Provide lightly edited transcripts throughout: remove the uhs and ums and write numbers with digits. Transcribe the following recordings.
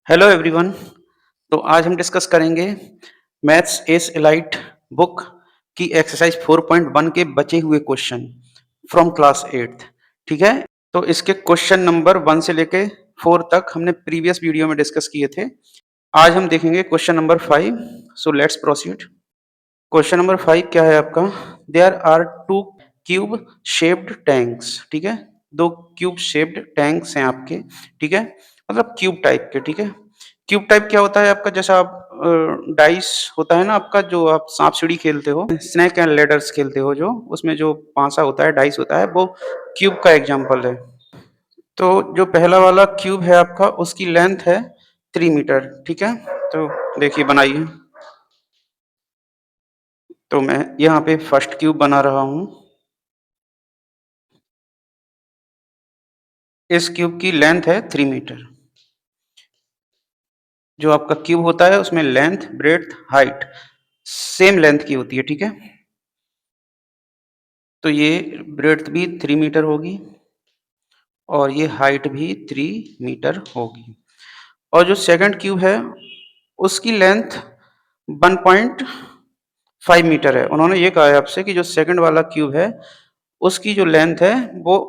Hello everyone. तो आज हम डिस्कस करेंगे मैथ्स एस एलाइट बुक की एक्सरसाइज 4.1 के बचे हुए क्वेश्चन फ्रॉम क्लास 8। ठीक है, तो इसके क्वेश्चन नंबर 1 से लेके 4 तक हमने प्रीवियस वीडियो में डिस्कस किए थे। आज हम देखेंगे question number 5। So let's proceed. Question number 5 क्या है आपका? There are two cube shaped tanks. ठीक है, दो क्यूब शेप्ड टैंक्स हैं आपके। ठीक है, मतलब क्यूब टाइप के। ठीक है, क्यूब टाइप क्या होता है आपका? जैसा आप डाइस होता है ना आपका, जो आप सांप सीढ़ी खेलते हो, स्नेक एंड लेडर्स खेलते हो, जो उसमें जो पांसा होता है, डाइस होता है, वो क्यूब का एग्जाम्पल है। तो जो पहला वाला क्यूब है आपका, उसकी लेंथ है 3 मीटर। ठीक है, तो देखिए बनाइए। तो मैं यहाँ पे फर्स्ट क्यूब बना रहा हूँ। इस क्यूब की लेंथ है 3 मीटर। जो आपका क्यूब होता है उसमें length, breadth, height same length की होती है। ठीक है, तो ये ब्रेड्थ भी 3 मीटर होगी और ये हाइट भी 3 मीटर होगी। और जो सेकंड क्यूब है उसकी लेंथ 1.5 मीटर है। उन्होंने ये कहा है आपसे कि जो सेकंड वाला क्यूब है उसकी जो लेंथ है वो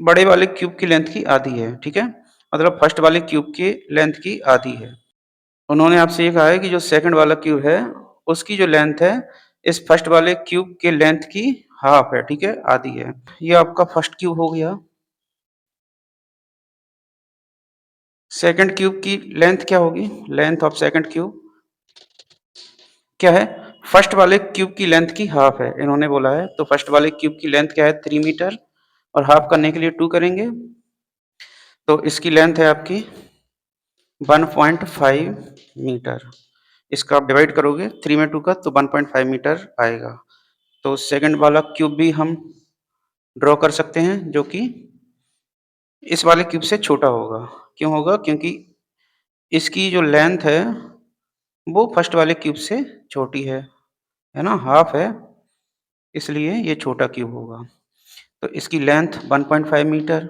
बड़े वाले क्यूब की लेंथ की आधी है। ठीक है, मतलब फर्स्ट वाले क्यूब की लेंथ की आधी है। उन्होंने आपसे ये कहा है कि जो सेकंड वाला क्यूब है उसकी जो लेंथ है इस फर्स्ट वाले क्यूब के लेंथ की हाफ है। ठीक है, आधी है। ये आपका फर्स्ट क्यूब हो गया। सेकंड क्यूब की लेंथ क्या होगी? लेंथ ऑफ सेकंड क्यूब क्या है? फर्स्ट वाले क्यूब की लेंथ की हाफ है, इन्होंने बोला है। तो फर्स्ट वाले क्यूब की लेंथ क्या है? 3 मीटर। और हाफ करने के लिए 2 करेंगे, तो इसकी लेंथ है आपकी 1.5 मीटर। इसका आप डिवाइड करोगे 3 में 2 का, तो 1.5 मीटर आएगा। तो सेकंड वाला क्यूब भी हम ड्रॉ कर सकते हैं, जो कि इस वाले क्यूब से छोटा होगा। क्यों होगा? क्योंकि इसकी जो लेंथ है वो फर्स्ट वाले क्यूब से छोटी है ना, हाफ है, इसलिए ये छोटा क्यूब होगा। तो इसकी लेंथ 1.5 मीटर,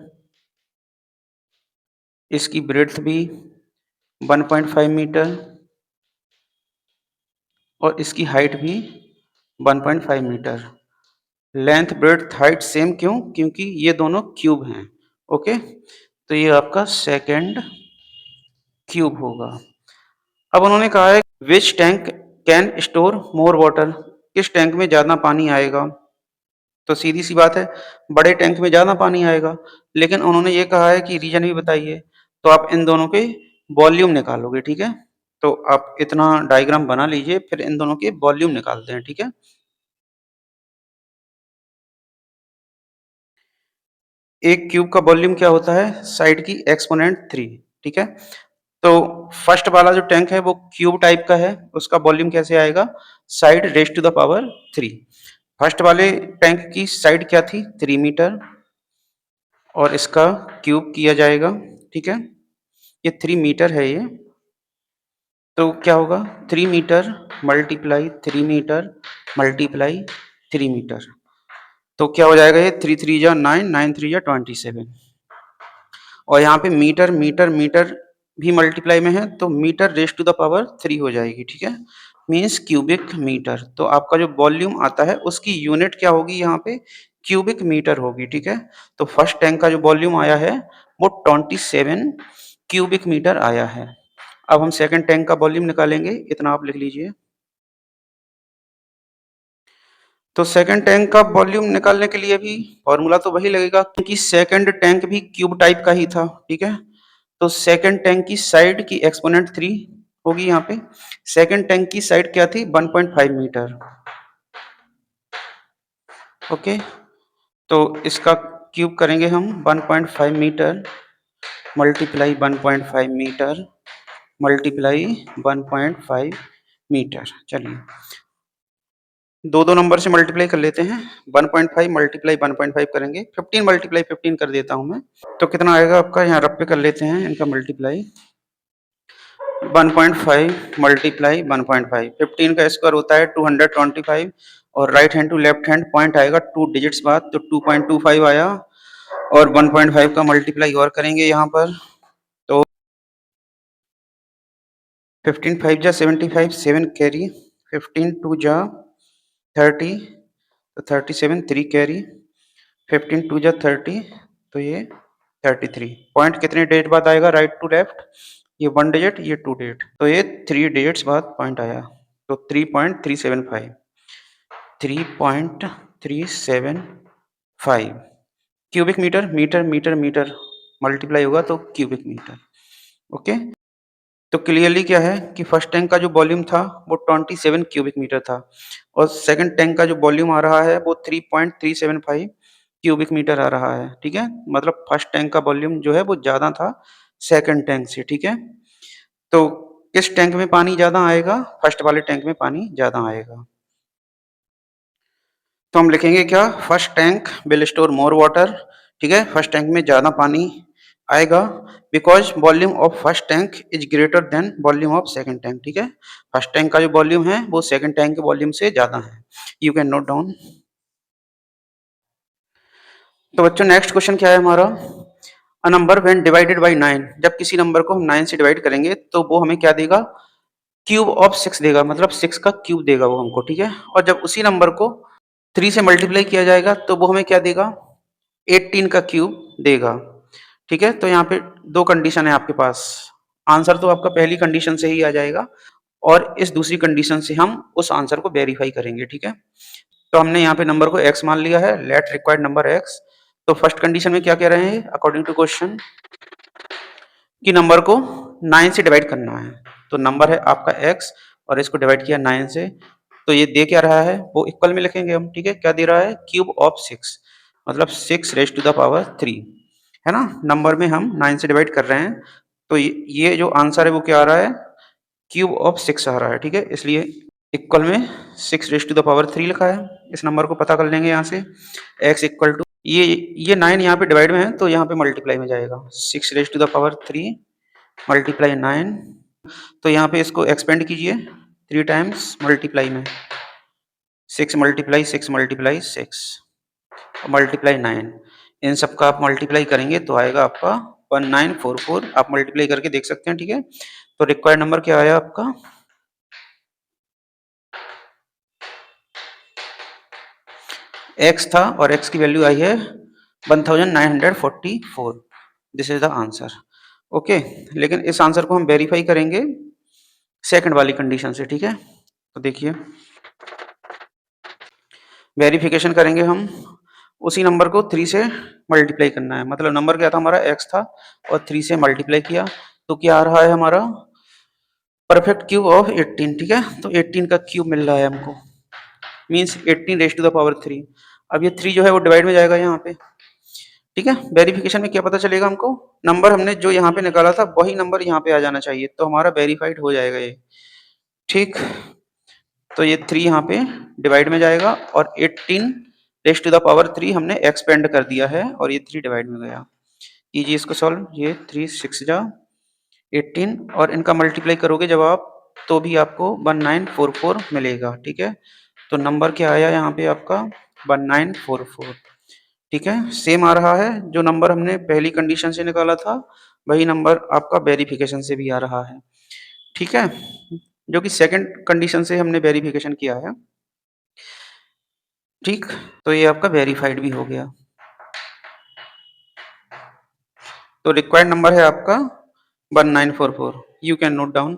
इसकी ब्रेड्थ भी 1.5 मीटर और इसकी हाइट भी 1.5 metre. Length, breadth, height same क्यों? क्योंकि ये दोनों क्यूब हैं। ओके, तो ये आपका सेकंड क्यूब होगा। अब उन्होंने कहा है which tank can store more water. किस टैंक में ज्यादा पानी आएगा? तो सीधी सी बात है, बड़े टैंक में ज्यादा पानी आएगा। लेकिन उन्होंने ये कहा है कि रीजन भी बताइए। तो आप इन दोनों के वॉल्यूम निकालोगे। ठीक है, तो आप इतना डायग्राम बना लीजिए, फिर इन दोनों के वॉल्यूम निकालते हैं। ठीक है, एक क्यूब का वॉल्यूम क्या होता है? साइड की एक्सपोनेंट 3। ठीक है, तो फर्स्ट वाला जो टैंक है वो क्यूब टाइप का है, उसका वॉल्यूम कैसे आएगा? Side raise to the power 3। First वाले टैंक की साइड क्या थी? 3 मीटर, और इसका क्यूब किया जाएगा। ठीक है, ये 3 मीटर है ये, तो क्या होगा? 3 metre multiply 3 metre multiply 3 metre. तो क्या हो जाएगा? ये 3 3 जा 9, 9 3 जा 27। और यहाँ पे मीटर मीटर मीटर भी मल्टीप्लाई में है, तो metre raise to the power 3 हो जाएगी। ठीक है, मीन्स क्यूबिक मीटर। तो आपका जो वॉल्यूम आता है उसकी यूनिट क्या होगी? यहाँ पे क्यूबिक मीटर होगी। ठीक है, तो फर्स्ट टैंक का जो वॉल्यूम आया है वो 27 क्यूबिक मीटर आया है। अब हम सेकंड टैंक का वॉल्यूम निकालेंगे, इतना आप लिख लीजिए। तो सेकंड टैंक का वॉल्यूम निकालने के लिए भी फॉर्मूला तो वही लगेगा, क्योंकि सेकंड टैंक भी क्यूब टाइप का ही था। ठीक है, तो सेकंड टैंक की साइड की एक्सपोनेंट 3 होगी। यहाँ पे सेकंड टैंक की साइड क्या थी? 1.5 मीटर। ओके, तो इसका क्यूब करेंगे हम 1.5 metre multiply 1.5 metre multiply 1.5 metre. चलिए दो दो नंबर से मल्टीप्लाई कर लेते हैं। 1.5 मल्टीप्लाई 1.5 करेंगे, 15 मल्टीप्लाई 15 कर देता हूं मैं। तो कितना आएगा आपका? यहाँ रफ पे कर लेते हैं इनका मल्टीप्लाई। 1.5 मल्टीप्लाई 1.5, 15 का स्क्वायर होता है 225, और right hand to left hand point आएगा 2 डिजिट्स बाद, तो 2.25 आया। और 1.5 का मल्टीप्लाई और करेंगे यहाँ पर, तो 15 5 जा 75, 7 कैरी, 15 2 जा 30, तो 37 3 कैरी, 15 2 जा 30, तो ये 33। पॉइंट कितने डिजिट बाद आएगा राइट टू लेफ्ट? ये 1 डिजिट, ये 2 डिजिट, तो ये 3 डिजिट्स बाद पॉइंट आया, तो 3.375, 3.375 cubic metre, metre metre metre multiply होगा तो क्यूबिक मीटर। ओके, तो क्लियरली क्या है कि फर्स्ट टैंक का जो वॉल्यूम था वो 27 क्यूबिक मीटर था और सेकंड टैंक का जो वॉल्यूम आ रहा है वो 3.375 क्यूबिक मीटर आ रहा है। ठीक है, मतलब फर्स्ट टैंक का वॉल्यूम जो है वो ज़्यादा था सेकंड टैंक से। ठीक है, तो किस टैंक में पानी ज़्यादा आएगा? फर्स्ट वाले टैंक में पानी ज़्यादा आएगा। तो हम लिखेंगे क्या? First tank will store more water. ठीक है, फर्स्ट टैंक में ज़्यादा पानी आएगा because volume of first tank is greater than volume of second tank. ठीक है, फर्स्ट टैंक का जो वॉल्यूम है वो सेकंड टैंक के वॉल्यूम से ज़्यादा है। You can note down. तो बच्चों नेक्स्ट क्वेश्चन क्या है हमारा? A number when divided by 9, जब किसी नंबर को हम 9 से डिवाइड करेंगे तो वो हमें क्या देगा? क्यूब ऑफ 6 देगा, मतलब 6 का क्यूब देगा वो हमको। ठीक है, और जब उसी नंबर को 3 से मल्टीप्लाई किया जाएगा तो वो हमें क्या देगा? 18 का क्यूब देगा। ठीक है, तो यहाँ पे दो कंडीशन है आपके पास। आंसर तो आपका पहली कंडीशन से ही आ जाएगा और इस दूसरी कंडीशन से हम उस आंसर को वेरीफाई करेंगे। ठीक है, तो हमने यहाँ पे नंबर को x मान लिया है, लेट रिक्वायर्ड नंबर x। तो फर्स्ट कंडीशन में क्या कह रहे हैं अकॉर्डिंग टू क्वेश्चन कि नंबर को 9 से डिवाइड करना है। तो नंबर है आपका x और इसको डिवाइड किया 9 से, तो ये दे क्या रहा है वो इक्वल में लिखेंगे हम। ठीक है, क्या दे रहा है? क्यूब ऑफ 6, मतलब 6 रेज टू द पावर 3 है ना। नंबर में हम 9 से डिवाइड कर रहे हैं तो ये जो आंसर है वो क्या आ रहा है? क्यूब ऑफ 6 आ रहा है। ठीक है, इसलिए इक्वल में 6 रेज टू द पावर 3 लिखा है। इस नंबर को पता कर लेंगे यहाँ से x इक्वल टू ये 9 यहाँ पे डिवाइड में है तो यहाँ पे मल्टीप्लाई में जाएगा। 6 raise to the power 3 multiply 9, तो यहाँ पे इसको एक्सपेंड कीजिए 3 टाइम्स मल्टीप्लाई में, 6 मल्टीप्लाई 6 मल्टीप्लाई 6 मल्टीप्लाई 9, इन सब का आप मल्टीप्लाई करेंगे तो आएगा आपका 1944। आप मल्टीप्लाई करके देख सकते हैं। ठीक है, तो रिक्वायर्ड नंबर क्या आया आपका? x था और x की वैल्यू आई है 1944। This is the answer. Okay, लेकिन इस आंसर को हम वेरीफाई करेंगे सेकंड वाली कंडीशन से। ठीक है, तो देखिए वेरिफिकेशन करेंगे हम, उसी नंबर को 3 से मल्टीप्लाई करना है। मतलब नंबर क्या था हमारा? x था और 3 से मल्टीप्लाई किया तो क्या आ रहा है हमारा? Perfect cube of 18। ठीक है, तो 18 का क्यूब मिल रहा है हमको, means 18 raise to the power 3। अब ये 3 जो है वो डिवाइड में जाएगा यहाँ पे। ठीक है, वेरिफिकेशन में क्या पता चलेगा हमको? नंबर हमने जो यहाँ पे निकाला था वही नंबर यहाँ पे आ जाना चाहिए, तो हमारा वेरीफाइड हो जाएगा ये। ठीक, तो ये 3 यहाँ पे डिवाइड में जाएगा और 18 रेज टू द पावर 3 हमने एक्सपेंड कर दिया है और ये 3 डिवाइड में गया। कीजिए इसको सॉल्व, ये 3 6 जा 18 और इनका मल्टीप्लाई करोगे जब आप तो भी आपको 1944 मिलेगा। ठीक है, तो नंबर क्या आया यहाँ पे आपका? 1944। ठीक है, सेम आ रहा है जो नंबर हमने पहली कंडीशन से निकाला था वही नंबर आपका वेरिफिकेशन से भी आ रहा है। ठीक है, जो कि सेकंड कंडीशन से हमने वेरिफिकेशन किया है। ठीक, तो ये आपका वेरीफाइड भी हो गया। तो रिक्वायर्ड नंबर है आपका 1944। You can note down.